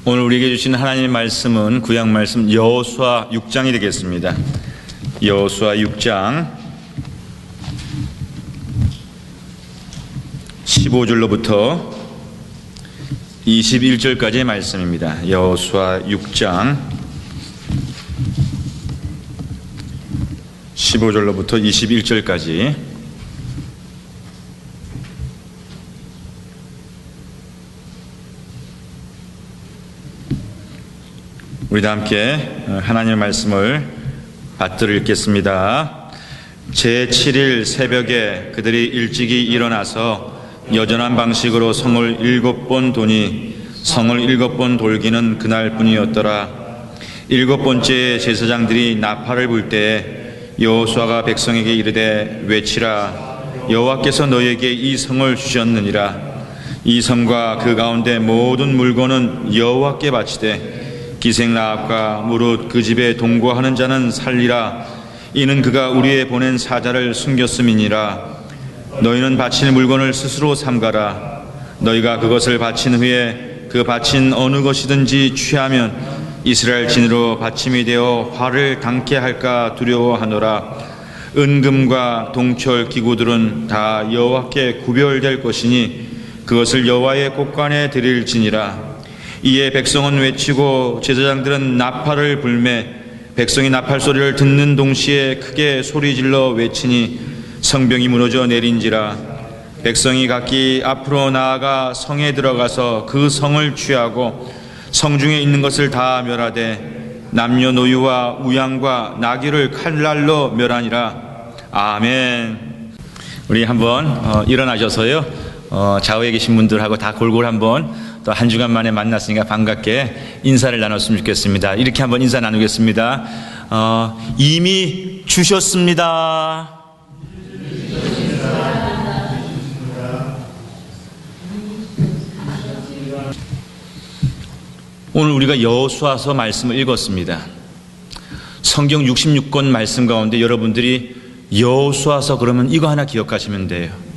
오늘 우리에게 주신 하나님의 말씀은 구약 말씀 여호수아 6장이 되겠습니다. 여호수아 6장 15절로부터 21절까지의 말씀입니다. 여호수아 6장 15절로부터 21절까지. 우리 다 함께 하나님의 말씀을 받들어 읽겠습니다. 제7일 새벽에 그들이 일찍이 일어나서 여전한 방식으로 성을 7번 도니 성을 7번 돌기는 그날뿐이었더라. 7번째 제사장들이 나팔을 불 때에 여호수아가 백성에게 이르되 외치라. 여호와께서 너희에게 이 성을 주셨느니라. 이 성과 그 가운데 모든 물건은 여호와께 바치되 기생라합과 무릇 그 집에 동거하는 자는 살리라. 이는 그가 우리에 보낸 사자를 숨겼음이니라. 너희는 바칠 물건을 스스로 삼가라. 너희가 그것을 바친 후에 그 바친 어느 것이든지 취하면 이스라엘 진으로 받침이 되어 화를 당케 할까 두려워하노라. 은금과 동철 기구들은 다 여호와께 구별될 것이니 그것을 여호와의 곳간에 드릴지니라. 이에 백성은 외치고 제사장들은 나팔을 불매 백성이 나팔 소리를 듣는 동시에 크게 소리질러 외치니 성벽이 무너져 내린지라. 백성이 각기 앞으로 나아가 성에 들어가서 그 성을 취하고 성중에 있는 것을 다 멸하되 남녀노유와 우양과 나귀를 칼날로 멸하니라. 아멘. 우리 한번 일어나셔서요, 좌우에 계신 분들하고 다 골고루 한번 또 한 주간 만에 만났으니까 반갑게 인사를 나눴으면 좋겠습니다. 이렇게 한번 인사 나누겠습니다. 이미 주셨습니다. 오늘 우리가 여호수아서 말씀을 읽었습니다. 성경 66권 말씀 가운데 여러분들이 여호수아서 그러면 이거 하나 기억하시면 돼요.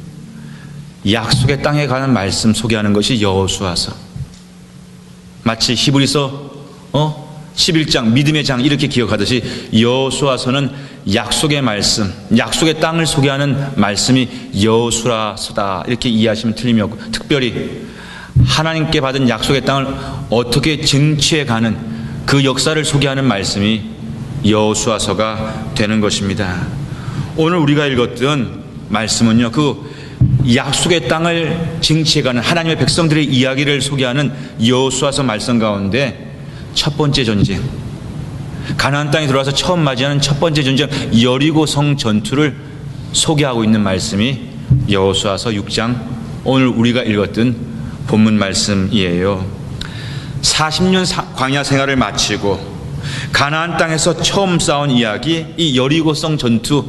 약속의 땅에 관한 말씀 소개하는 것이 여호수아서. 마치 히브리서 11장 믿음의 장 이렇게 기억하듯이 여호수아서는 약속의 말씀, 약속의 땅을 소개하는 말씀이 여호수아서다 이렇게 이해하시면 틀림이 없고, 특별히 하나님께 받은 약속의 땅을 어떻게 쟁취해가는 그 역사를 소개하는 말씀이 여호수아서가 되는 것입니다. 오늘 우리가 읽었던 말씀은요, 그 약속의 땅을 쟁취해가는 하나님의 백성들의 이야기를 소개하는 여호수아서 말씀 가운데 첫 번째 전쟁, 가나안 땅에 들어와서 처음 맞이하는 첫 번째 전쟁 여리고성 전투를 소개하고 있는 말씀이 여호수아서 6장 오늘 우리가 읽었던 본문 말씀이에요. 40년 광야 생활을 마치고 가나안 땅에서 처음 싸운 이야기, 이 여리고성 전투,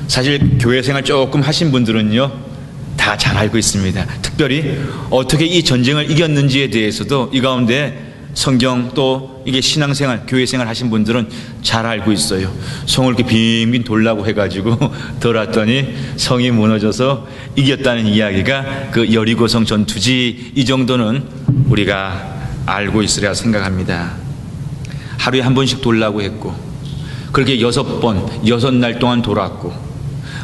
사실 교회 생활 조금 하신 분들은요 다 잘 알고 있습니다. 특별히 어떻게 이 전쟁을 이겼는지에 대해서도 이 가운데 성경 또 이게 신앙생활, 교회생활 하신 분들은 잘 알고 있어요. 성을 이렇게 빙빙 돌라고 해가지고 돌았더니 성이 무너져서 이겼다는 이야기가 그 여리고성 전투지, 이 정도는 우리가 알고 있으리라 생각합니다. 하루에 한 번씩 돌라고 했고 그렇게 6번, 6날 동안 돌았고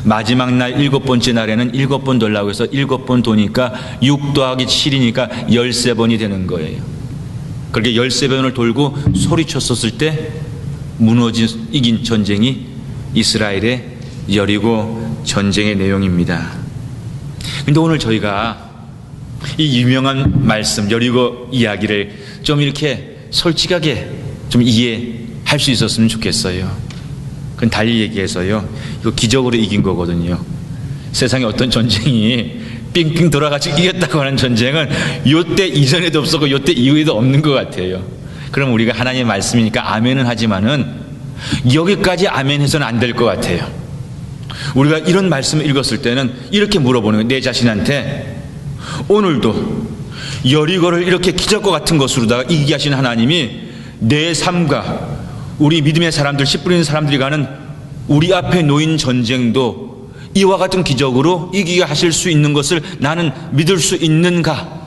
마지막 날 7번째 날에는 7번 돌라고 해서 7번 도니까 6 더하기 7이니까 13번이 되는 거예요. 그렇게 13번을 돌고 소리쳤었을 때 이긴 전쟁이 이스라엘의 여리고 전쟁의 내용입니다. 근데 오늘 저희가 이 유명한 말씀 여리고 이야기를 좀 이렇게 솔직하게 좀 이해할 수 있었으면 좋겠어요. 그건 달리 얘기해서요, 이거 기적으로 이긴 거거든요. 세상에 어떤 전쟁이 삥삥 돌아가지고 이겼다고 하는 전쟁은 요때 이전에도 없었고 요때 이후에도 없는 것 같아요. 그럼 우리가 하나님의 말씀이니까 아멘은 하지만은 여기까지 아멘 해서는 안 될 것 같아요. 우리가 이런 말씀을 읽었을 때는 이렇게 물어보는 거예요. 내 자신한테 오늘도 여리고를 이렇게 기적과 같은 것으로다가 이기게 하신 하나님이 내 삶과 우리 믿음의 사람들, 씨 뿌리는 사람들이 가는 우리 앞에 놓인 전쟁도 이와 같은 기적으로 이기게 하실 수 있는 것을 나는 믿을 수 있는가?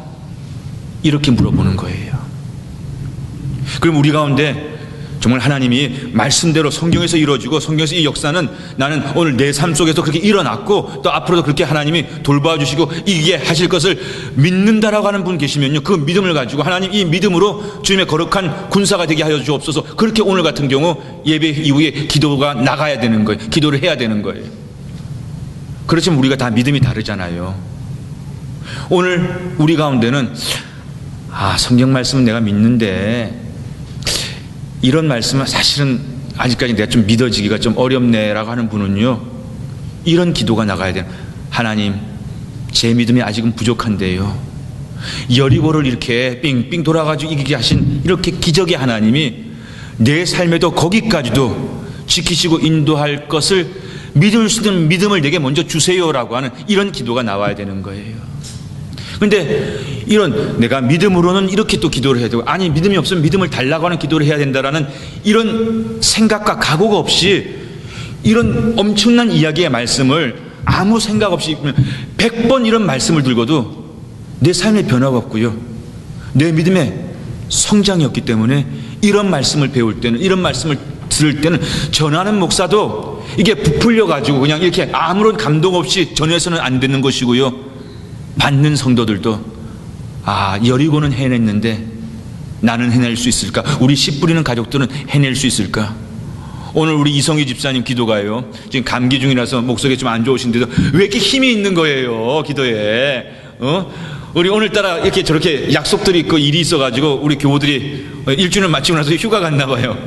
이렇게 물어보는 거예요. 그럼 우리 가운데 정말 하나님이 말씀대로 성경에서 이루어지고 성경에서 이 역사는 나는 오늘 내 삶 속에서 그렇게 일어났고 또 앞으로도 그렇게 하나님이 돌봐주시고 이게 하실 것을 믿는다라고 하는 분 계시면요, 그 믿음을 가지고 하나님 이 믿음으로 주님의 거룩한 군사가 되게 하여 주옵소서. 그렇게 오늘 같은 경우 예배 이후에 기도가 나가야 되는 거예요. 기도를 해야 되는 거예요. 그렇지만 우리가 다 믿음이 다르잖아요. 오늘 우리 가운데는 성경 말씀은 내가 믿는데 이런 말씀은 사실은 아직까지 내가 좀 믿어지기가 좀 어렵네라고 하는 분은요, 이런 기도가 나가야 돼요. 하나님, 제 믿음이 아직은 부족한데요, 여리고를 이렇게 삥삥 돌아가지고 이기게 하신 이렇게 기적의 하나님이 내 삶에도 거기까지도 지키시고 인도할 것을 믿을 수 있는 믿음을 내게 먼저 주세요라고 하는 이런 기도가 나와야 되는 거예요. 근데 이런 내가 믿음으로는 이렇게 또 기도를 해야 되고, 아니 믿음이 없으면 믿음을 달라고 하는 기도를 해야 된다라는 이런 생각과 각오가 없이 이런 엄청난 이야기의 말씀을 아무 생각 없이 100번 이런 말씀을 들고도 내 삶에 변화가 없고요, 내 믿음의 성장이 없기 때문에 이런 말씀을 배울 때는, 이런 말씀을 들을 때는 전하는 목사도 이게 부풀려 가지고 그냥 이렇게 아무런 감동 없이 전해서는 안 되는 것이고요, 받는 성도들도 여리고는 해냈는데 나는 해낼 수 있을까? 우리 씨 뿌리는 가족들은 해낼 수 있을까? 오늘 우리 이성희 집사님 기도가요, 지금 감기 중이라서 목소리가 좀 안 좋으신데도 왜 이렇게 힘이 있는 거예요, 기도에. 우리 오늘따라 이렇게 저렇게 약속들이 있고 일이 있어가지고 우리 교우들이 일주일 마치고 나서 휴가 갔나 봐요.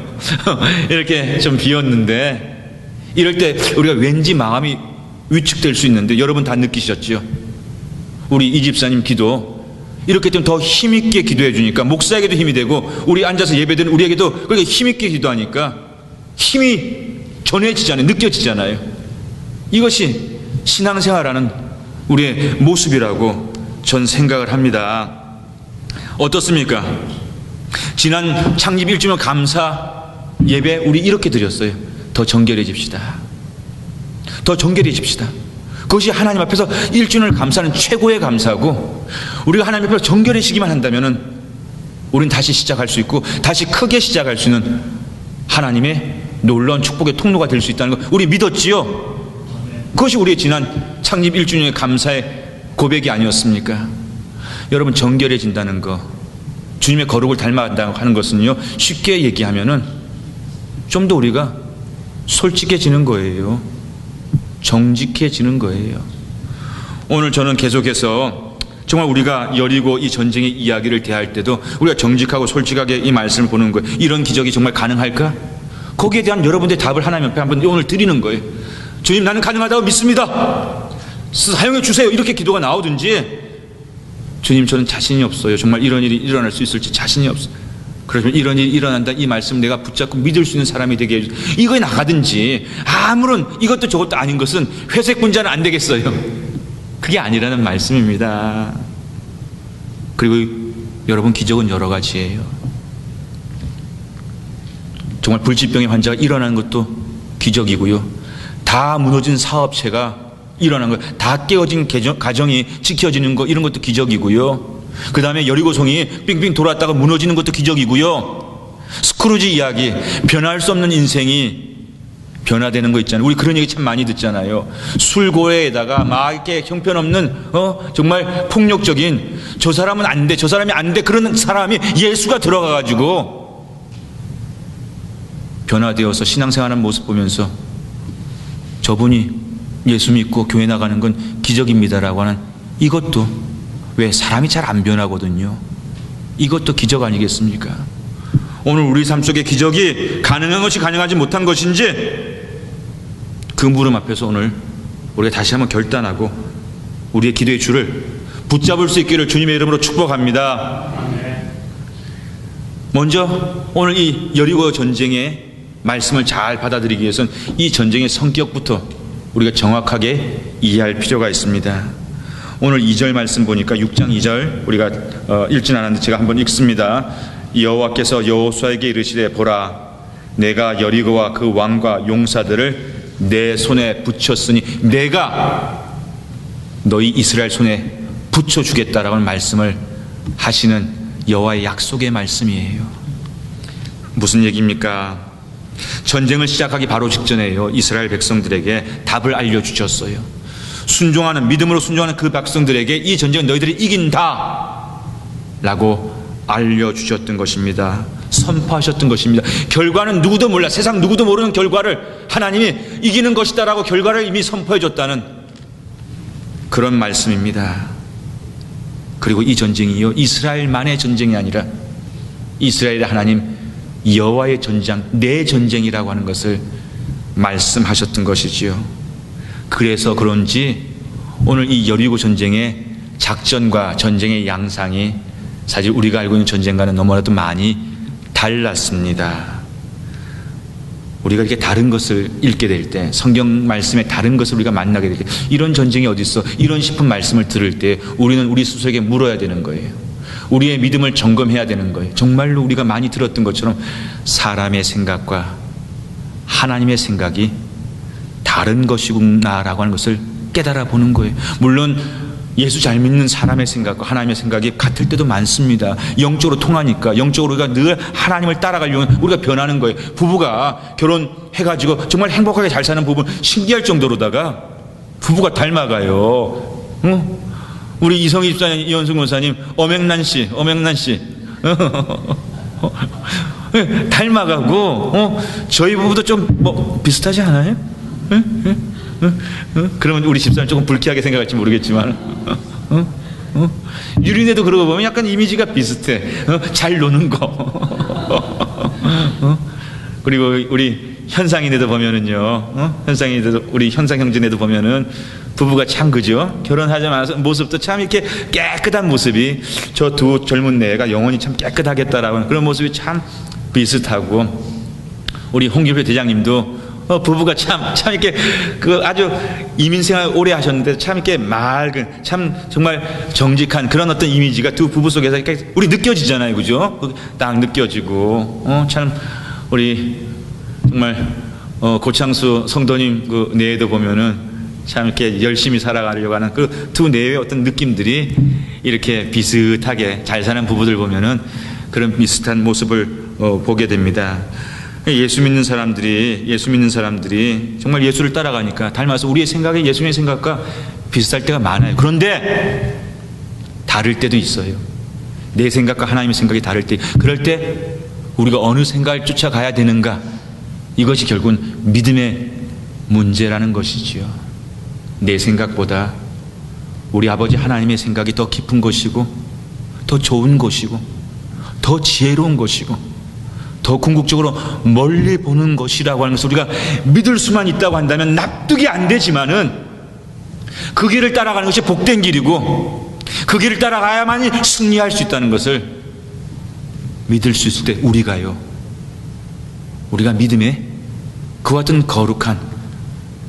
이렇게 좀 비었는데, 이럴 때 우리가 왠지 마음이 위축될 수 있는데 여러분 다 느끼셨죠? 우리 이 집사님 기도 이렇게 좀 더 힘있게 기도해 주니까 목사에게도 힘이 되고, 우리 앉아서 예배드리는 우리에게도 그렇게 힘있게 기도하니까 힘이 전해지잖아요, 느껴지잖아요. 이것이 신앙생활하는 우리의 모습이라고 전 생각을 합니다. 어떻습니까? 지난 창립 1주년 감사 예배 우리 이렇게 드렸어요. 더 정결해집시다. 더 정결해집시다. 그것이 하나님 앞에서 1주년을 감사하는 최고의 감사고, 우리가 하나님 앞에서 정결해지기만 한다면 우리는 다시 시작할 수 있고 다시 크게 시작할 수 있는 하나님의 놀라운 축복의 통로가 될 수 있다는 거 우리 믿었지요? 그것이 우리의 지난 창립 1주년의 감사의 고백이 아니었습니까? 여러분, 정결해진다는 거, 주님의 거룩을 닮아간다고 하는 것은요, 쉽게 얘기하면은 좀 더 우리가 솔직해지는 거예요. 정직해지는 거예요. 오늘 저는 계속해서 정말 우리가 여리고 이 전쟁의 이야기를 대할 때도 우리가 정직하고 솔직하게 이 말씀을 보는 거예요. 이런 기적이 정말 가능할까? 거기에 대한 여러분들의 답을 하나님 앞에 한번 오늘 드리는 거예요. 주님, 나는 가능하다고 믿습니다. 사용해 주세요. 이렇게 기도가 나오든지, 주님, 저는 자신이 없어요. 정말 이런 일이 일어날 수 있을지 자신이 없어요. 그러면 이런 일이 일어난다, 이 말씀 내가 붙잡고 믿을 수 있는 사람이 되게 해주세요. 이거에 나가든지, 아무런 이것도 저것도 아닌 것은 회색 분자는 안 되겠어요. 그게 아니라는 말씀입니다. 그리고 여러분, 기적은 여러 가지예요. 정말 불치병의 환자가 일어나는 것도 기적이고요, 다 무너진 사업체가 일어나는 것, 다 깨어진 가정이 지켜지는 것, 이런 것도 기적이고요, 그 다음에 여리고성이 빙빙 돌았다가 무너지는 것도 기적이고요, 스크루지 이야기, 변할 수 없는 인생이 변화되는 거 있잖아요. 우리 그런 얘기 참 많이 듣잖아요. 술고래에다가 막 이렇게 형편없는 정말 폭력적인, 저 사람은 안 돼, 저 사람이 안 돼, 그런 사람이 예수가 들어가가지고 변화되어서 신앙생활하는 모습 보면서 저분이 예수 믿고 교회 나가는 건 기적입니다라고 하는, 이것도 왜 사람이 잘 안 변하거든요. 이것도 기적 아니겠습니까? 오늘 우리 삶 속에 기적이 가능한 것이 가능하지 못한 것인지, 그 물음 앞에서 오늘 우리가 다시 한번 결단하고 우리의 기도의 줄을 붙잡을 수 있기를 주님의 이름으로 축복합니다. 먼저 오늘 이 여리고 전쟁의 말씀을 잘 받아들이기 위해서는 이 전쟁의 성격부터 우리가 정확하게 이해할 필요가 있습니다. 오늘 2절 말씀 보니까 6장 2절 우리가 읽진 않았는데 제가 한번 읽습니다. 여호와께서 여호수아에게 이르시되, 보라, 내가 여리고와 그 왕과 용사들을 내 손에 붙였으니 내가 너희 이스라엘 손에 붙여주겠다라는 말씀을 하시는 여호와의 약속의 말씀이에요. 무슨 얘기입니까? 전쟁을 시작하기 바로 직전에요. 이스라엘 백성들에게 답을 알려주셨어요. 순종하는, 믿음으로 순종하는 그 백성들에게 이 전쟁은 너희들이 이긴다 라고 알려주셨던 것입니다. 선포하셨던 것입니다. 결과는 누구도 몰라, 세상 누구도 모르는 결과를 하나님이 이기는 것이다 라고 결과를 이미 선포해 줬다는 그런 말씀입니다. 그리고 이 전쟁이요, 이스라엘만의 전쟁이 아니라 이스라엘의 하나님 여호와의 전쟁, 내 전쟁이라고 하는 것을 말씀하셨던 것이지요. 그래서 그런지 오늘 이 여리고 전쟁의 작전과 전쟁의 양상이 사실 우리가 알고 있는 전쟁과는 너무나도 많이 달랐습니다. 우리가 이렇게 다른 것을 읽게 될 때, 성경 말씀에 다른 것을 우리가 만나게 될 때, 이런 전쟁이 어디 있어? 이런 싶은 말씀을 들을 때 우리는 우리 스스로에게 물어야 되는 거예요. 우리의 믿음을 점검해야 되는 거예요. 정말로 우리가 많이 들었던 것처럼 사람의 생각과 하나님의 생각이 다른 것이구나라고 하는 것을 깨달아 보는 거예요. 물론 예수 잘 믿는 사람의 생각과 하나님의 생각이 같을 때도 많습니다. 영적으로 통하니까, 영적으로 우리가 늘 하나님을 따라가려면 우리가 변하는 거예요. 부부가 결혼해가지고 정말 행복하게 잘 사는 부분 신기할 정도로다가 부부가 닮아가요. 우리 이성희 집사님, 이현숙 목사님, 엄앵란 씨 닮아가고, 저희 부부도 좀 비슷하지 않아요? 그러면 우리 집사람 조금 불쾌하게 생각할지 모르겠지만, 유린애도 그러고 보면 약간 이미지가 비슷해. 잘 노는 거. 그리고 우리 현상이네도 보면은요, 현상이네도, 우리 현상 형제네도 보면은 부부가 참, 그죠? 결혼하자마자 모습도 참 이렇게 깨끗한 모습이, 저 두 젊은 애가 영혼이 참 깨끗하겠다라고 하는 그런 모습이 참 비슷하고, 우리 홍길표 대장님도 부부가 참 이렇게 아주 이민생활 오래 하셨는데 참 이렇게 맑은, 참 정말 정직한 그런 어떤 이미지가 두 부부 속에서 이렇게 우리 느껴지잖아요, 그죠? 딱 느껴지고, 참 우리 정말 고창수 성도님 그 내에도 보면은 참 이렇게 열심히 살아가려고 하는 그 두 내외의 어떤 느낌들이 이렇게 비슷하게 잘 사는 부부들 보면은 그런 비슷한 모습을 보게 됩니다. 예수 믿는 사람들이 정말 예수를 따라가니까 닮아서 우리의 생각이 예수님의 생각과 비슷할 때가 많아요. 그런데 다를 때도 있어요. 내 생각과 하나님의 생각이 다를 때, 그럴 때 우리가 어느 생각을 쫓아가야 되는가, 이것이 결국은 믿음의 문제라는 것이지요. 내 생각보다 우리 아버지 하나님의 생각이 더 깊은 것이고, 더 좋은 것이고, 더 지혜로운 것이고, 더 궁극적으로 멀리 보는 것이라고 하는 것을 우리가 믿을 수만 있다고 한다면 납득이 안 되지만은, 그 길을 따라가는 것이 복된 길이고 그 길을 따라가야만이 승리할 수 있다는 것을 믿을 수 있을 때 우리가 믿음의 그와 같은 거룩한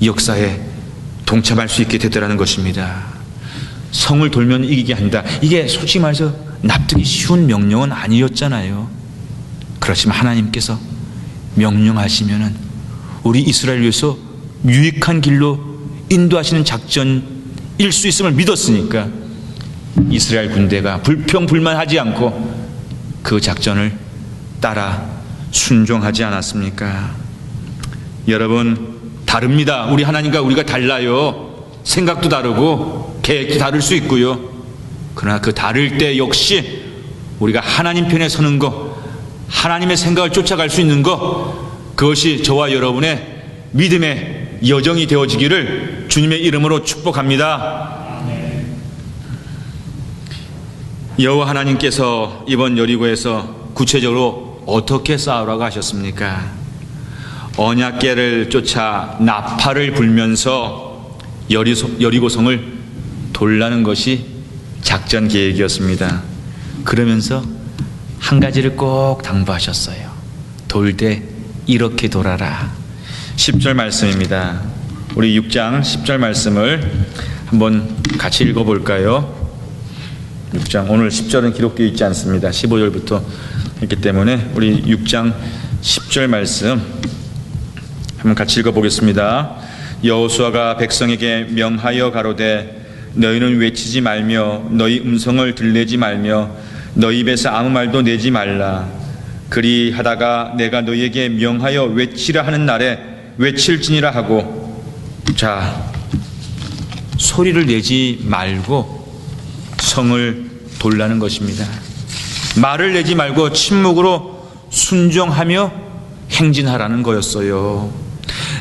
역사에 동참할 수 있게 되더라는 것입니다. 성을 돌면 이기게 한다, 이게 솔직히 말해서 납득이 쉬운 명령은 아니었잖아요. 그렇지만 하나님께서 명령하시면은 우리 이스라엘 위해서 유익한 길로 인도하시는 작전일 수 있음을 믿었으니까 이스라엘 군대가 불평불만하지 않고 그 작전을 따라 순종하지 않았습니까? 여러분, 다릅니다. 우리 하나님과 우리가 달라요. 생각도 다르고 계획도 다를 수 있고요. 그러나 그 다를 때 역시 우리가 하나님 편에 서는 것, 하나님의 생각을 쫓아갈 수 있는 것, 그것이 저와 여러분의 믿음의 여정이 되어지기를 주님의 이름으로 축복합니다. 여호와 하나님께서 이번 여리고에서 구체적으로 어떻게 싸우라고 하셨습니까? 언약궤를 쫓아 나팔을 불면서 여리고성을 돌라는 것이 작전 계획이었습니다. 그러면서 한 가지를 꼭 당부하셨어요. 돌 때 이렇게 돌아라. 10절 말씀입니다. 우리 6장 10절 말씀을 한번 같이 읽어볼까요? 6장, 오늘 10절은 기록되어 있지 않습니다. 15절부터 했기 때문에 우리 6장 10절 말씀 한번 같이 읽어보겠습니다. 여호수아가 백성에게 명하여 가로되 너희는 외치지 말며 너희 음성을 들내지 말며 너희 입에서 아무 말도 내지 말라. 그리하다가 내가 너희에게 명하여 외치라 하는 날에 외칠지니라 하고, 자, 소리를 내지 말고 성을 돌라는 것입니다. 말을 내지 말고 침묵으로 순종하며 행진하라는 거였어요.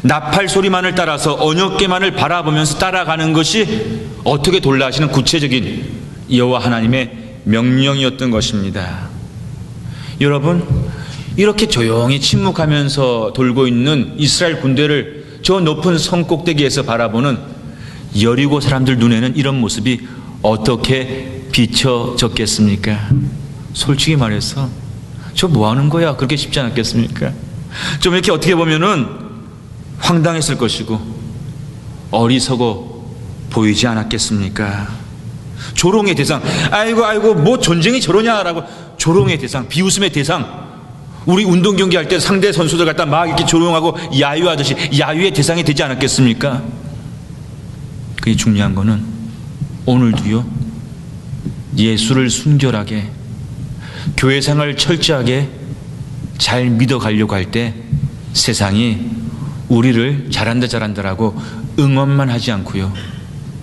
나팔 소리만을 따라서 언약궤만을 바라보면서 따라가는 것이 어떻게 돌라 하시는 구체적인 여호와 하나님의 명령이었던 것입니다. 여러분, 이렇게 조용히 침묵하면서 돌고 있는 이스라엘 군대를 저 높은 성 꼭대기에서 바라보는 여리고 사람들 눈에는 이런 모습이 어떻게 비춰졌겠습니까? 솔직히 말해서 저 뭐 하는 거야? 그렇게 쉽지 않았겠습니까? 좀 이렇게 어떻게 보면은 황당했을 것이고 어리석어 보이지 않았겠습니까? 조롱의 대상, 아이고 뭐 전쟁이 저러냐라고 조롱의 대상, 비웃음의 대상, 우리 운동 경기할 때 상대 선수들 갖다 막 이렇게 조롱하고 야유하듯이 야유의 대상이 되지 않았겠습니까? 그게 중요한 거는 오늘도요, 예수를 순결하게 교회 생활을 철저하게 잘 믿어가려고 할 때 세상이 우리를 잘한다라고 응원만 하지 않고요,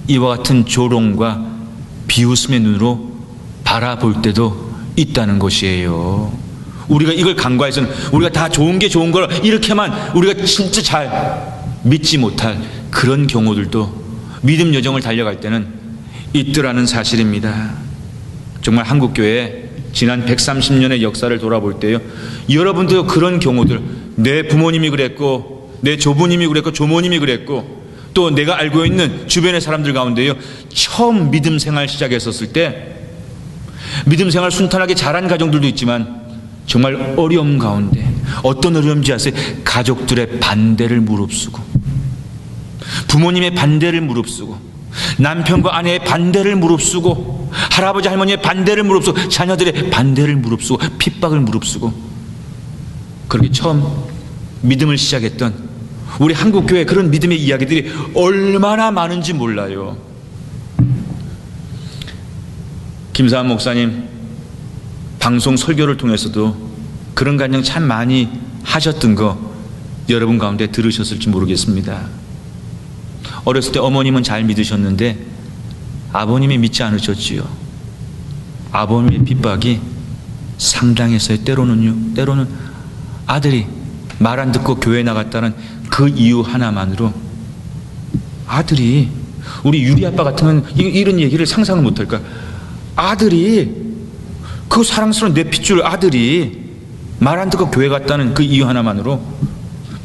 이와 같은 조롱과 비웃음의 눈으로 바라볼 때도 있다는 것이에요. 우리가 이걸 간과해서는 우리가 다 좋은 게 좋은 걸 이렇게만 우리가 진짜 잘 믿지 못할 그런 경우들도 믿음 여정을 달려갈 때는 있더라는 사실입니다. 정말 한국교회 지난 130년의 역사를 돌아볼 때요, 여러분도 그런 경우들, 내 부모님이 그랬고 내 조부님이 그랬고 조모님이 그랬고 또 내가 알고 있는 주변의 사람들 가운데요, 처음 믿음 생활 시작했었을 때 믿음 생활 순탄하게 잘한 가정들도 있지만 정말 어려움 가운데, 어떤 어려움인지 아세요? 가족들의 반대를 무릅쓰고, 부모님의 반대를 무릅쓰고, 남편과 아내의 반대를 무릅쓰고, 할아버지 할머니의 반대를 무릅쓰고, 자녀들의 반대를 무릅쓰고, 핍박을 무릅쓰고, 그렇게 처음 믿음을 시작했던 우리 한국교회 그런 믿음의 이야기들이 얼마나 많은지 몰라요. 김사한 목사님 방송 설교를 통해서도 그런 간증 참 많이 하셨던 거 여러분 가운데 들으셨을지 모르겠습니다. 어렸을 때 어머님은 잘 믿으셨는데 아버님이 믿지 않으셨지요. 아버님의 핍박이 상당했어요. 때로는 아들이 말 안 듣고 교회 나갔다는 그 이유 하나만으로 아들이, 우리 유리 아빠 같으면 이런 얘기를 상상을 못할까? 아들이, 그 사랑스러운 내 핏줄 아들이 말 안 듣고 교회 갔다는 그 이유 하나만으로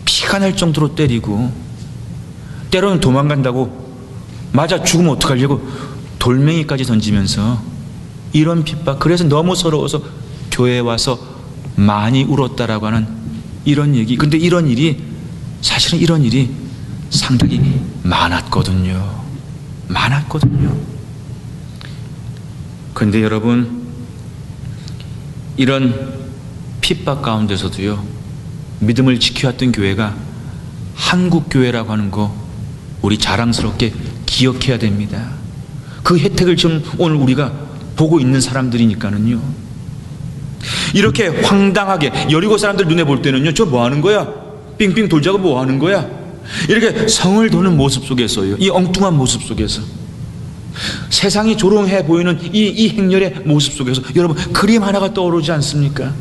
피가 날 정도로 때리고, 때로는 도망간다고 맞아 죽으면 어떡하려고 돌멩이까지 던지면서 이런 핍박, 그래서 너무 서러워서 교회에 와서 많이 울었다라고 하는 이런 얘기. 근데 사실은 이런 일이 상당히 많았거든요. 그런데 여러분, 이런 핍박 가운데서도요, 믿음을 지켜왔던 교회가 한국교회라고 하는 거 우리 자랑스럽게 기억해야 됩니다. 그 혜택을 지금 오늘 우리가 보고 있는 사람들이니까는요. 이렇게 황당하게 여리고 사람들 눈에 볼 때는요, 저 뭐 하는 거야? 빙빙 돌자고 뭐 하는 거야? 이렇게 성을 도는 모습 속에서요, 이 엉뚱한 모습 속에서, 세상이 조롱해 보이는 이 행렬의 모습 속에서 여러분, 그림 하나가 떠오르지 않습니까?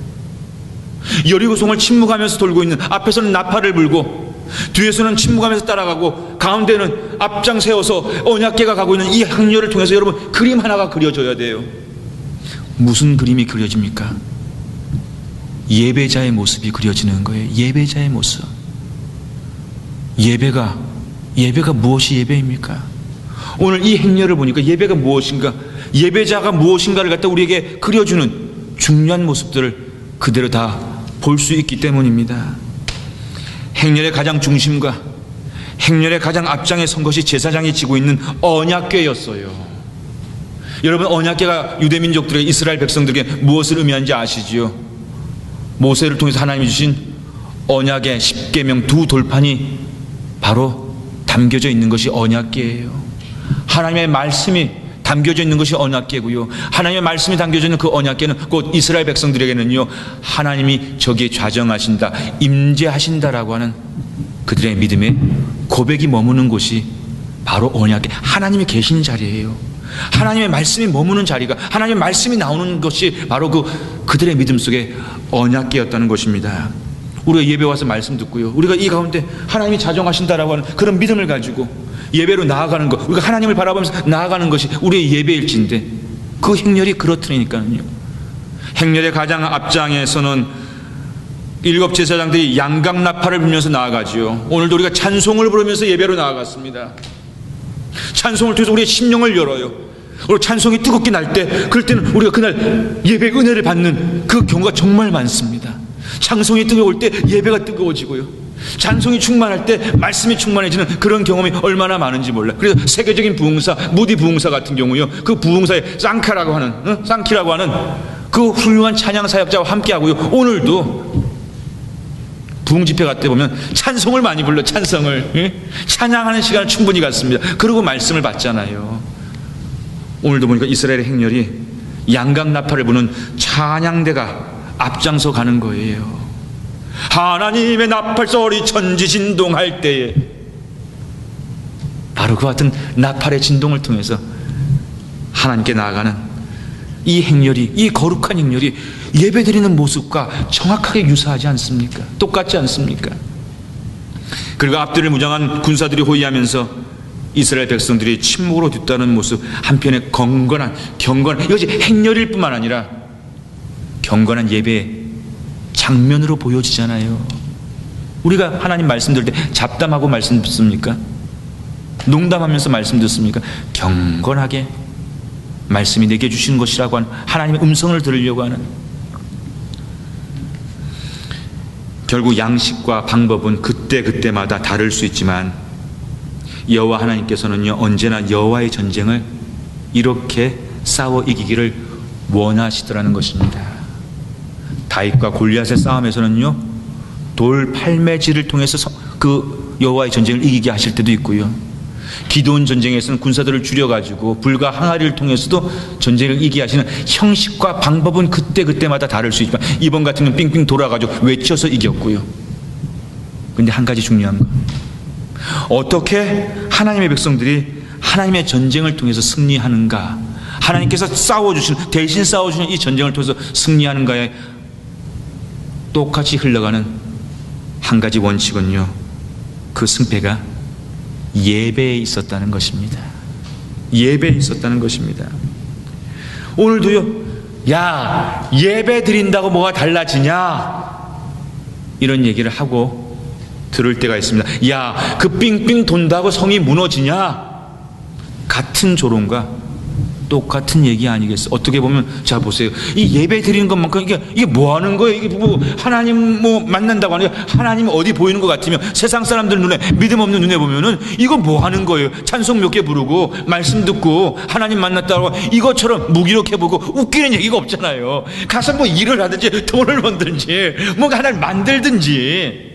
여리고성을 침묵하면서 돌고 있는, 앞에서는 나팔을 불고 뒤에서는 침묵하면서 따라가고 가운데는 앞장 세워서 언약궤가 가고 있는 이 행렬을 통해서 여러분, 그림 하나가 그려져야 돼요. 무슨 그림이 그려집니까? 예배자의 모습이 그려지는 거예요. 예배자의 모습. 예배가 무엇이 예배입니까? 오늘 이 행렬을 보니까 예배가 무엇인가, 예배자가 무엇인가를 갖다 우리에게 그려주는 중요한 모습들을 그대로 다 볼 수 있기 때문입니다. 행렬의 가장 중심과 행렬의 가장 앞장에 선 것이 제사장이 지고 있는 언약궤였어요. 여러분, 언약궤가 유대민족들에게, 이스라엘 백성들에게 무엇을 의미하는지 아시지요? 모세를 통해서 하나님이 주신 언약의 10계명 두 돌판이 바로 담겨져 있는 것이 언약궤예요. 하나님의 말씀이 담겨져 있는 것이 언약궤고요. 하나님의 말씀이 담겨져 있는 그 언약궤는 곧 이스라엘 백성들에게는요, 하나님이 저기에 좌정하신다, 임재하신다라고 하는 그들의 믿음의 고백이 머무는 곳이 바로 언약궤, 하나님이 계신 자리예요. 하나님의 말씀이 머무는 자리가, 하나님의 말씀이 나오는 것이 바로 그들의 믿음 속에 언약궤였다는 것입니다. 우리가 예배 와서 말씀 듣고요, 우리가 이 가운데 하나님이 자정하신다라고 하는 그런 믿음을 가지고 예배로 나아가는 것, 우리가 하나님을 바라보면서 나아가는 것이 우리의 예배일진데, 그 행렬이 그렇더니까요. 행렬의 가장 앞장에서는 7 제사장들이 양각나팔을 불면서 나아가지요. 오늘도 우리가 찬송을 부르면서 예배로 나아갔습니다. 찬송을 통해서 우리의 심령을 열어요. 그리고 찬송이 뜨겁게 날 때, 그럴 때는 우리가 그날 예배의 은혜를 받는 그 경우가 정말 많습니다. 찬송이 뜨거울 때 예배가 뜨거워지고요, 찬송이 충만할 때 말씀이 충만해지는 그런 경험이 얼마나 많은지 몰라요. 그래서 세계적인 부흥사, 무디 부흥사 같은 경우요, 그 부흥사의 쌍키라고 하는 그 훌륭한 찬양 사역자와 함께하고요, 오늘도 부흥 집회 갈 때 보면 찬송을 많이 불러, 찬양하는 시간을 충분히 갖습니다. 그리고 말씀을 받잖아요. 오늘도 보니까 이스라엘의 행렬이 양각나팔을 부는 찬양대가 앞장서 가는 거예요. 하나님의 나팔소리 천지 진동할 때에, 바로 그 같은 나팔의 진동을 통해서 하나님께 나아가는 이 행렬이, 이 거룩한 행렬이 예배드리는 모습과 정확하게 유사하지 않습니까? 똑같지 않습니까? 그리고 앞뒤를 무장한 군사들이 호위하면서 이스라엘 백성들이 침묵으로 뒤따르는 모습, 한편에 경건한, 이것이 행렬일 뿐만 아니라 경건한 예배 장면으로 보여지잖아요. 우리가 하나님 말씀 들을 때 잡담하고 말씀 듣습니까? 농담하면서 말씀 듣습니까? 경건하게 말씀이 내게 주신 것이라고 하는 하나님의 음성을 들으려고 하는, 결국 양식과 방법은 그때그때마다 다를 수 있지만 여호와 하나님께서는요, 언제나 여호와의 전쟁을 이렇게 싸워 이기기를 원하시더라는 것입니다. 다윗과 골리앗의 싸움에서는요, 돌 팔매질을 통해서 그 여호와의 전쟁을 이기게 하실 때도 있고요, 기드온 전쟁에서는 군사들을 줄여가지고 불과 항아리를 통해서도 전쟁을 이기게 하시는 형식과 방법은 그때그때마다 다를 수 있지만 이번 같은 경우는 삥삥 돌아가지고 외쳐서 이겼고요. 근데 한 가지 중요한 거, 어떻게 하나님의 백성들이 하나님의 전쟁을 통해서 승리하는가, 하나님께서 대신 싸워주신 이 전쟁을 통해서 승리하는가에 똑같이 흘러가는 한 가지 원칙은요, 그 승패가 예배에 있었다는 것입니다. 예배에 있었다는 것입니다. 오늘도요, 야, 예배 드린다고 뭐가 달라지냐, 이런 얘기를 하고 들을 때가 있습니다. 야, 그 삥삥 돈다고 성이 무너지냐, 같은 조롱과 똑같은 얘기 아니겠어요? 어떻게 보면, 자 보세요, 이 예배 드리는 것만큼 이게 뭐 하는 거예요? 이게 뭐 하나님 뭐 만난다고 하는 게, 하나님 어디 보이는 것 같으면 세상 사람들 눈에, 믿음 없는 눈에 보면은 이거 뭐 하는 거예요? 찬송 몇 개 부르고 말씀 듣고 하나님 만났다고 이것처럼 무기력해 보고 웃기는 얘기가 없잖아요. 가서 뭐 일을 하든지 돈을 벌든지 뭔가 하나를 만들든지,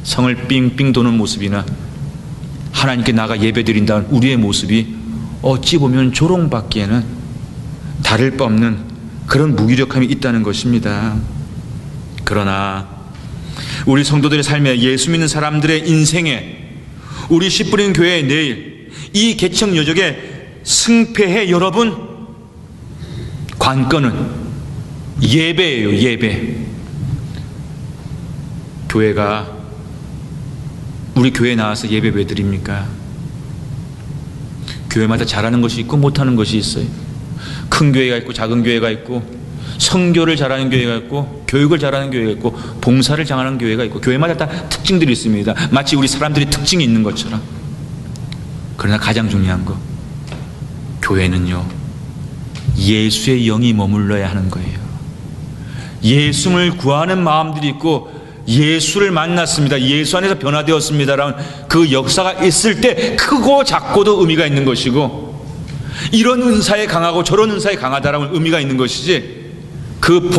성을 삥삥 도는 모습이나 하나님께 나가 예배 드린다는 우리의 모습이 어찌 보면 조롱받기에는 다를 바 없는 그런 무기력함이 있다는 것입니다. 그러나 우리 성도들의 삶에, 예수 믿는 사람들의 인생에, 우리 씨 뿌리는 교회의 내일, 이 개척 여적의 승패에 여러분, 관건은 예배예요. 예배. 우리 교회에 나와서 예배 왜 드립니까? 교회마다 잘하는 것이 있고 못하는 것이 있어요. 큰 교회가 있고 작은 교회가 있고, 선교를 잘하는 교회가 있고, 교육을 잘하는 교회가 있고, 봉사를 잘하는 교회가 있고, 교회마다 다 특징들이 있습니다. 마치 우리 사람들이 특징이 있는 것처럼. 그러나 가장 중요한 거, 교회는요, 예수의 영이 머물러야 하는 거예요. 예수를 구하는 마음들이 있고, 예수를 만났습니다, 예수 안에서 변화되었습니다라는 그 역사가 있을 때 크고 작고도 의미가 있는 것이고, 이런 은사에 강하고 저런 은사에 강하다라는 의미가 있는 것이지, 그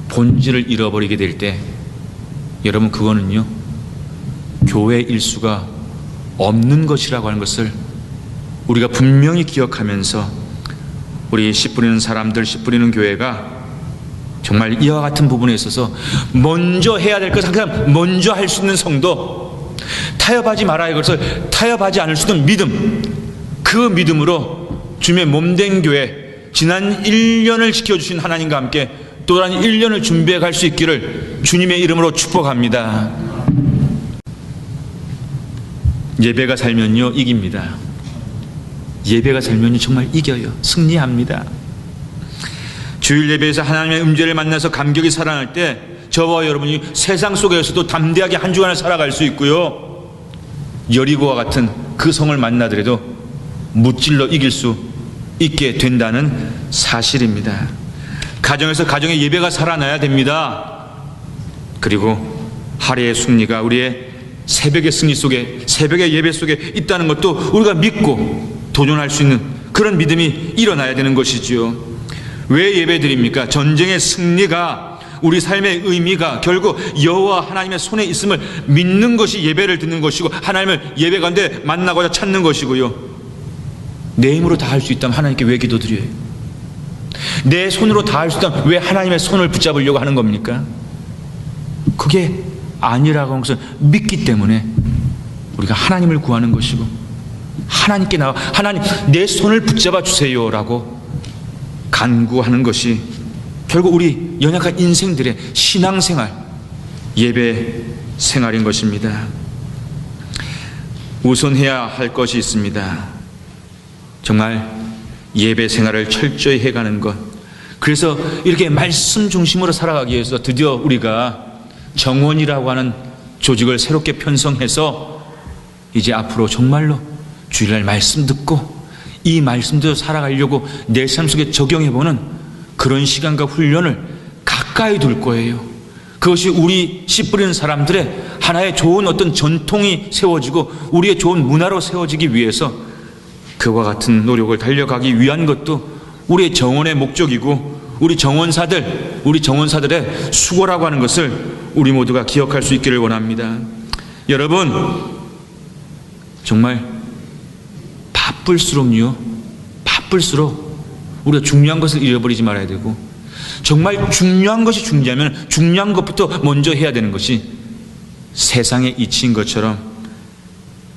본질을 잃어버리게 될 때, 여러분, 그거는요, 교회 일수가 없는 것이라고 하는 것을 우리가 분명히 기억하면서 우리 씨 뿌리는 사람들, 씨 뿌리는 교회가 정말 이와 같은 부분에 있어서 먼저 해야 될 것을 항상 먼저 할 수 있는 성도, 타협하지 말아야 할 것을 타협하지 않을 수 있는 믿음, 그 믿음으로 주님의 몸된 교회, 지난 1년을 지켜주신 하나님과 함께 또 다른 1년을 준비해 갈 수 있기를 주님의 이름으로 축복합니다. 예배가 살면요 이깁니다. 예배가 살면요 정말 이겨요. 승리합니다. 주일 예배에서 하나님의 음재를 만나서 감격이 살아날 때 저와 여러분이 세상 속에서도 담대하게 한 주간을 살아갈 수 있고요, 여리고와 같은 그 성을 만나더라도 무찔러 이길 수 있게 된다는 사실입니다. 가정에서 가정의 예배가 살아나야 됩니다. 그리고 하루의 승리가 우리의 새벽의 승리 속에, 새벽의 예배 속에 있다는 것도 우리가 믿고 도전할 수 있는 그런 믿음이 일어나야 되는 것이지요. 왜 예배 드립니까? 전쟁의 승리가, 우리 삶의 의미가 결국 여호와 하나님의 손에 있음을 믿는 것이 예배를 드리는 것이고, 하나님을 예배 가운데 만나고자 찾는 것이고요. 내 힘으로 다 할 수 있다면 하나님께 왜 기도드려요? 내 손으로 다 할 수 있다면 왜 하나님의 손을 붙잡으려고 하는 겁니까? 그게 아니라고 하는 것을 믿기 때문에 우리가 하나님을 구하는 것이고, 하나님께 나와 하나님 내 손을 붙잡아 주세요라고 간구하는 것이 결국 우리 연약한 인생들의 신앙생활, 예배 생활인 것입니다. 우선해야 할 것이 있습니다. 정말 예배 생활을 철저히 해가는 것. 그래서 이렇게 말씀 중심으로 살아가기 위해서 드디어 우리가 정원이라고 하는 조직을 새롭게 편성해서 이제 앞으로 정말로 주일날 말씀 듣고 이 말씀대로 살아가려고 내 삶 속에 적용해보는 그런 시간과 훈련을 가까이 둘 거예요. 그것이 우리 씨 뿌리는 사람들의 하나의 좋은 어떤 전통이 세워지고 우리의 좋은 문화로 세워지기 위해서 그와 같은 노력을 달려가기 위한 것도 우리의 정원의 목적이고, 우리 정원사들의 수고라고 하는 것을 우리 모두가 기억할 수 있기를 원합니다. 여러분, 정말 바쁠수록 우리가 중요한 것을 잃어버리지 말아야 되고, 정말 중요한 것이 중요하면 중요한 것부터 먼저 해야 되는 것이 세상의 이치인 것처럼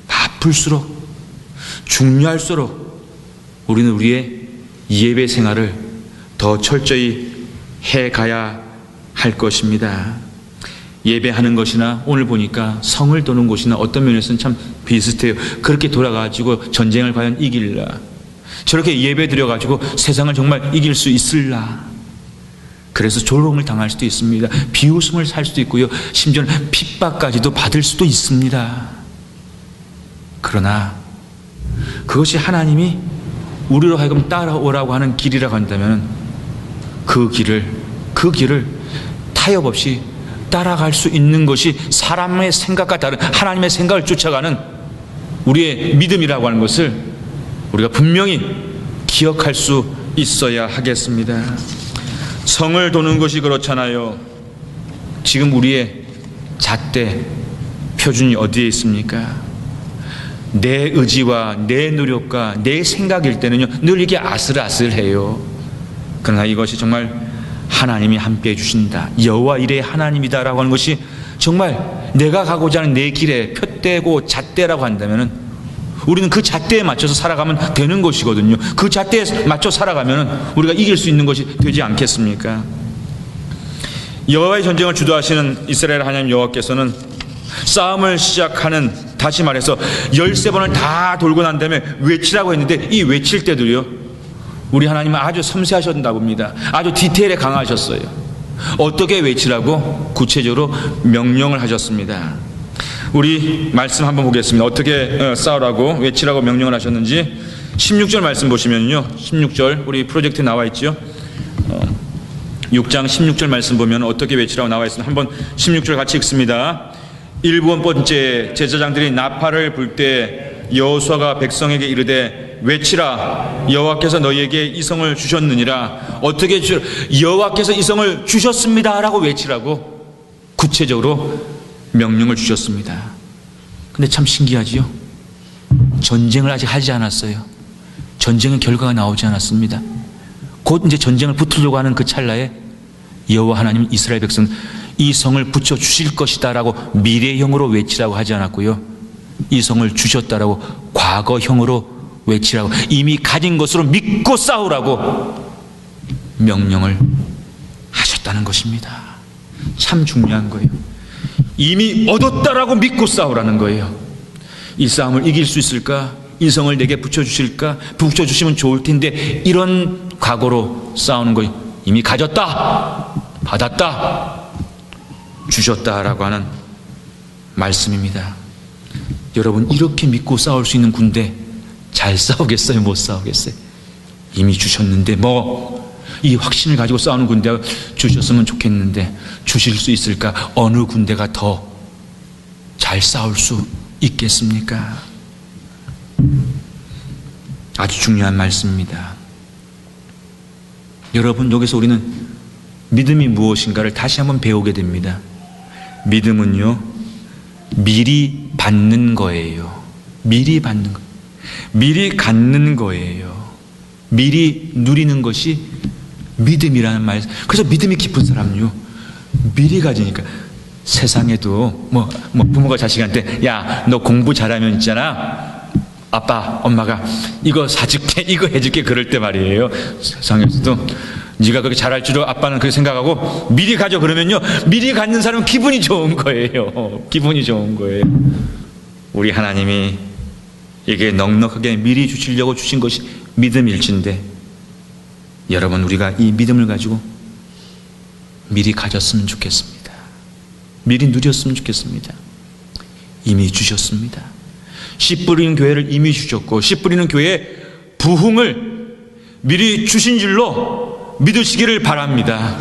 바쁠수록 중요할수록 우리는 우리의 예배 생활을 더 철저히 해가야 할 것입니다. 예배하는 것이나 오늘 보니까 성을 도는 곳이나 어떤 면에서는 참 비슷해요. 그렇게 돌아가지고 전쟁을 과연 이길라, 저렇게 예배 드려가지고 세상을 정말 이길 수 있을라. 그래서 조롱을 당할 수도 있습니다. 비웃음을 살 수도 있고요, 심지어는 핍박까지도 받을 수도 있습니다. 그러나 그것이 하나님이 우리로 하여금 따라오라고 하는 길이라고 한다면 그 길을 타협 없이 따라갈 수 있는 것이 사람의 생각과 다른 하나님의 생각을 쫓아가는 우리의 믿음이라고 하는 것을 우리가 분명히 기억할 수 있어야 하겠습니다. 성을 도는 것이 그렇잖아요. 지금 우리의 잣대 표준이 어디에 있습니까? 내 의지와 내 노력과 내 생각일 때는요 늘 이게 아슬아슬해요. 그러나 이것이 정말 하나님이 함께 해주신다, 여호와 이레 하나님이다라고 하는 것이 정말 내가 가고자 하는 내 길에 표대고 잣대라고 한다면 우리는 그 잣대에 맞춰서 살아가면 되는 것이거든요. 그 잣대에 맞춰 살아가면 우리가 이길 수 있는 것이 되지 않겠습니까? 여호와의 전쟁을 주도하시는 이스라엘 하나님 여호와께서는 싸움을 시작하는, 다시 말해서 13번을 다 돌고 난 다음에 외치라고 했는데, 이 외칠 때도요 우리 하나님은 아주 섬세하셨나 봅니다. 아주 디테일에 강하셨어요. 어떻게 외치라고 구체적으로 명령을 하셨습니다. 우리 말씀 한번 보겠습니다. 어떻게 싸우라고 외치라고 명령을 하셨는지 16절 말씀 보시면요, 16절 우리 프로젝트에 나와 있죠. 6장 16절 말씀 보면 어떻게 외치라고 나와 있습니다. 한번 16절 같이 읽습니다. 7번째 제사장들이 나팔을 불 때 여호수아가 백성에게 이르되 외치라, 여호와께서 너희에게 이 성을 주셨느니라. 어떻게 여호와께서 이 성을 주셨습니다 라고 외치라고 구체적으로 명령을 주셨습니다. 근데 참 신기하지요. 전쟁을 아직 하지 않았어요. 전쟁의 결과가 나오지 않았습니다. 곧 이제 전쟁을 붙으려고 하는 그 찰나에 여호와 하나님 이스라엘 백성 이 성을 붙여 주실 것이다 라고 미래형으로 외치라고 하지 않았고요, 이 성을 주셨다라고 과거형으로 외치라고, 이미 가진 것으로 믿고 싸우라고 명령을 하셨다는 것입니다. 참 중요한 거예요. 이미 얻었다라고 믿고 싸우라는 거예요. 이 싸움을 이길 수 있을까? 이 성을 내게 붙여주실까? 붙여주시면 좋을 텐데, 이런 각오로 싸우는 거예요. 이미 가졌다, 받았다, 주셨다라고 하는 말씀입니다. 여러분, 이렇게 믿고 싸울 수 있는 군대 잘 싸우겠어요? 못 싸우겠어요? 이미 주셨는데 이 확신을 가지고 싸우는 군대가 주셨으면 좋겠는데 주실 수 있을까? 어느 군대가 더 잘 싸울 수 있겠습니까? 아주 중요한 말씀입니다. 여러분, 여기서 우리는 믿음이 무엇인가를 다시 한번 배우게 됩니다. 믿음은요, 미리 받는 거예요. 미리 받는 거, 미리 갖는 거예요. 미리 누리는 것이 믿음이라는 말. 그래서 믿음이 깊은 사람은요, 미리 가지니까. 세상에도 부모가 자식한테, 야, 너 공부 잘하면 있잖아, 아빠, 엄마가 이거 사줄게, 이거 해줄게, 그럴 때 말이에요. 세상에서도 네가 그렇게 잘할 줄로 아빠는 그렇게 생각하고 미리 가져 그러면요, 미리 갖는 사람은 기분이 좋은 거예요. 기분이 좋은 거예요. 우리 하나님이 이게 넉넉하게 미리 주시려고 주신 것이 믿음일진데, 여러분, 우리가 이 믿음을 가지고 미리 가졌으면 좋겠습니다. 미리 누렸으면 좋겠습니다. 이미 주셨습니다. 씨 뿌리는 교회를 이미 주셨고, 씨 뿌리는 교회의 부흥을 미리 주신 줄로 믿으시기를 바랍니다.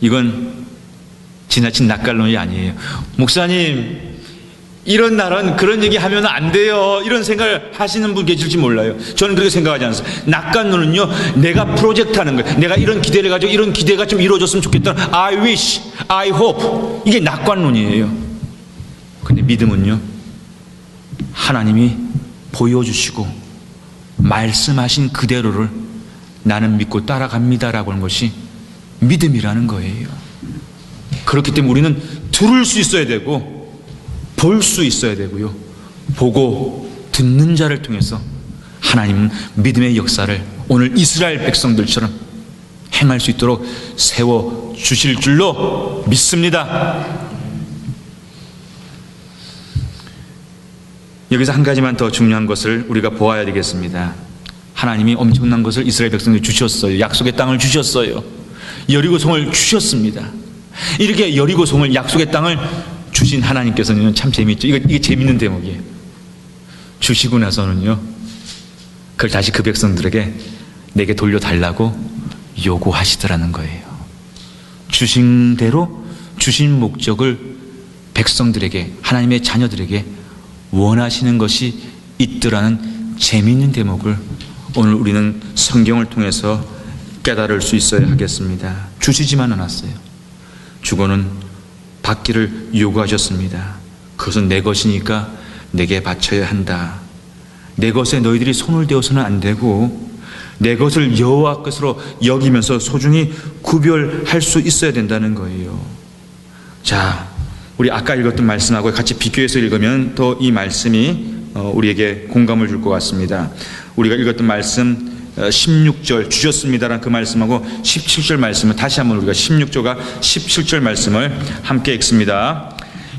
이건 지나친 낯갈론이 아니에요. 목사님, 이런 날은 그런 얘기 하면 안 돼요, 이런 생각을 하시는 분 계실지 몰라요. 저는 그렇게 생각하지 않습니다. 낯간론은요, 내가 프로젝트 하는 거예요. 내가 이런 기대를 가지고 이런 기대가 좀 이루어졌으면 좋겠다, I wish, I hope, 이게 낯간론이에요. 근데 믿음은요, 하나님이 보여주시고 말씀하신 그대로를 나는 믿고 따라갑니다라고 하는 것이 믿음이라는 거예요. 그렇기 때문에 우리는 들을 수 있어야 되고 볼 수 있어야 되고요, 보고 듣는 자를 통해서 하나님은 믿음의 역사를 오늘 이스라엘 백성들처럼 행할 수 있도록 세워주실 줄로 믿습니다. 여기서 한 가지만 더 중요한 것을 우리가 보아야 되겠습니다. 하나님이 엄청난 것을 이스라엘 백성들이 주셨어요. 약속의 땅을 주셨어요. 여리고성을 주셨습니다. 이렇게 여리고성을, 약속의 땅을 주신 하나님께서는 참 재미있죠. 이게 재밌는 대목이에요. 주시고 나서는요, 그걸 다시 그 백성들에게 내게 돌려달라고 요구하시더라는 거예요. 주신 대로, 주신 목적을 백성들에게, 하나님의 자녀들에게 원하시는 것이 있더라는 재미있는 대목을 오늘 우리는 성경을 통해서 깨달을 수 있어야 하겠습니다. 주시지만 않았어요. 주고는 받기를 요구하셨습니다. 그것은 내 것이니까 내게 바쳐야 한다. 내 것에 너희들이 손을 대어서는 안 되고 내 것을 여호와 것으로 여기면서 소중히 구별할 수 있어야 된다는 거예요. 자, 우리 아까 읽었던 말씀하고 같이 비교해서 읽으면 더 이 말씀이 우리에게 공감을 줄 것 같습니다. 우리가 읽었던 말씀 16절 주셨습니다라는 그 말씀하고 17절 말씀을 다시 한번 우리가 16절과 17절 말씀을 함께 읽습니다.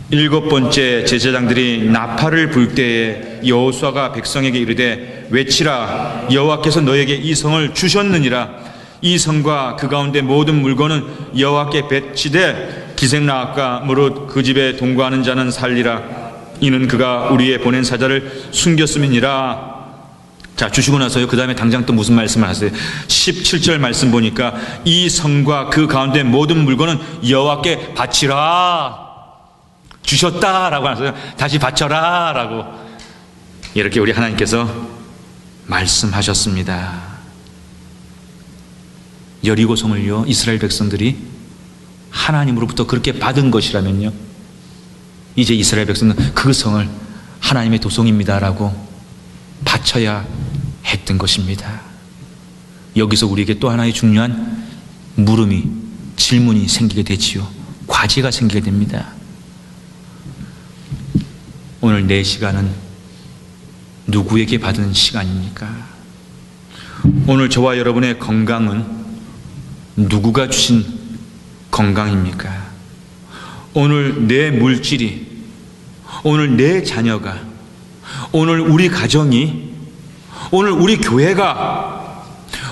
일곱 번째 제사장들이 나팔을 불 때에 여호수아가 백성에게 이르되 외치라, 여호와께서 너에게 이 성을 주셨느니라. 이 성과 그 가운데 모든 물건은 여호와께 배치되 기생나앗과 무릇 그 집에 동거하는 자는 살리라. 이는 그가 우리의 보낸 사자를 숨겼음이니라. 자, 주시고 나서요, 그 다음에 당장 또 무슨 말씀을 하세요? 17절 말씀 보니까 이 성과 그 가운데 모든 물건은 여호와께 바치라. 주셨다라고 하세요. 다시 바쳐라 라고 이렇게 우리 하나님께서 말씀하셨습니다. 여리고성을요, 이스라엘 백성들이 하나님으로부터 그렇게 받은 것이라면요, 이제 이스라엘 백성은 그 성을 하나님의 도성입니다라고 바쳐야 했던 것입니다. 여기서 우리에게 또 하나의 중요한 질문이 생기게 되지요. 과제가 생기게 됩니다. 오늘 내 시간은 누구에게 받은 시간입니까? 오늘 저와 여러분의 건강은 누구가 주신 건강입니까? 오늘 내 물질이, 오늘 내 자녀가, 오늘 우리 가정이, 오늘 우리 교회가,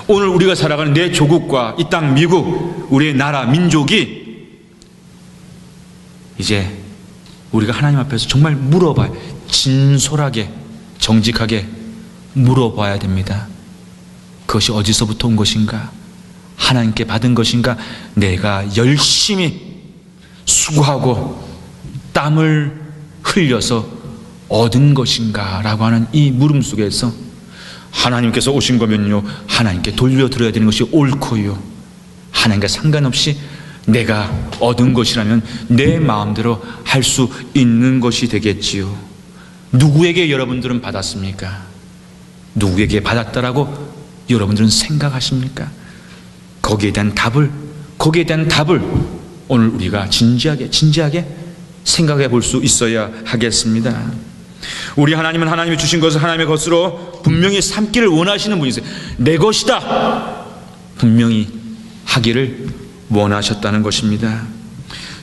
오늘 우리가 살아가는 내 조국과 이 땅 미국, 우리의 나라, 민족이 이제 우리가 하나님 앞에서 정말 물어봐야, 진솔하게 정직하게 물어봐야 됩니다. 그것이 어디서부터 온 것인가? 하나님께 받은 것인가? 내가 열심히 수고하고 땀을 흘려서 얻은 것인가? 라고 하는 이 물음 속에서 하나님께서 오신 거면요, 하나님께 돌려드려야 되는 것이 옳고요, 하나님과 상관없이 내가 얻은 것이라면 내 마음대로 할 수 있는 것이 되겠지요. 누구에게 여러분들은 받았습니까? 누구에게 받았다라고 여러분들은 생각하십니까? 거기에 대한 답을 오늘 우리가 진지하게 생각해 볼 수 있어야 하겠습니다. 우리 하나님은 하나님이 주신 것을 하나님의 것으로 분명히 삼기를 원하시는 분이세요. 내 것이다 분명히 하기를 원하셨다는 것입니다.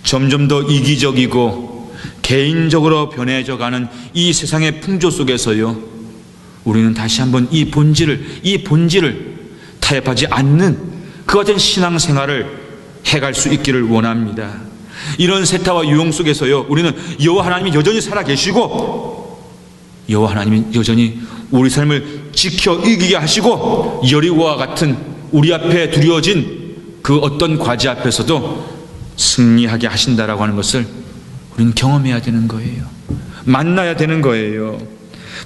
점점 더 이기적이고 개인적으로 변해져 가는 이 세상의 풍조 속에서요, 우리는 다시 한번 이 본질을 타협하지 않는 그 같은 신앙생활을 해갈 수 있기를 원합니다. 이런 세타와 유혹 속에서요, 우리는 여호와 하나님이 여전히 살아계시고, 여호와 하나님이 여전히 우리 삶을 지켜 이기게 하시고, 여리고와 같은 우리 앞에 두려워진 그 어떤 과제 앞에서도 승리하게 하신다라고 하는 것을 우리는 경험해야 되는 거예요. 만나야 되는 거예요.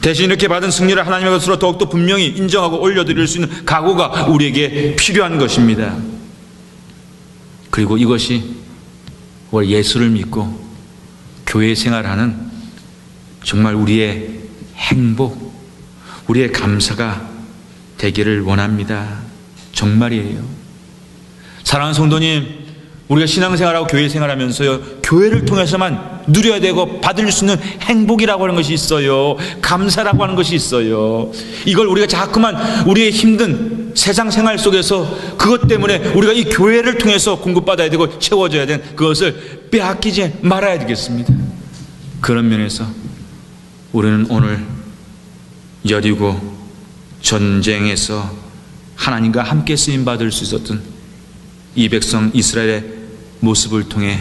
대신 이렇게 받은 승리를 하나님의 것으로 더욱더 분명히 인정하고 올려드릴 수 있는 각오가 우리에게 필요한 것입니다. 그리고 이것이 우리 예수를 믿고 교회 생활하는 정말 우리의 행복, 우리의 감사가 되기를 원합니다. 정말이에요. 사랑하는 성도님, 우리가 신앙생활하고 교회 생활하면서요, 교회를 통해서만 누려야 되고 받을 수 있는 행복이라고 하는 것이 있어요. 감사라고 하는 것이 있어요. 이걸 우리가 자꾸만 우리의 힘든 세상 생활 속에서 그것 때문에 우리가 이 교회를 통해서 공급받아야 되고 채워져야 되는 그것을 빼앗기지 말아야 되겠습니다. 그런 면에서 우리는 오늘 여리고 전쟁에서 하나님과 함께 쓰임받을 수 있었던 이 백성 이스라엘의 모습을 통해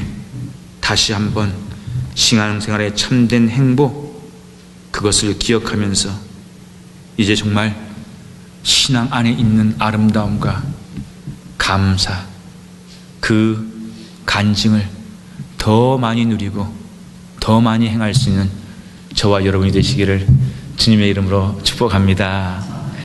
다시 한번 신앙생활의 참된 행복, 그것을 기억하면서 이제 정말 신앙 안에 있는 아름다움과 감사, 그 간증을 더 많이 누리고 더 많이 행할 수 있는 저와 여러분이 되시기를 주님의 이름으로 축복합니다.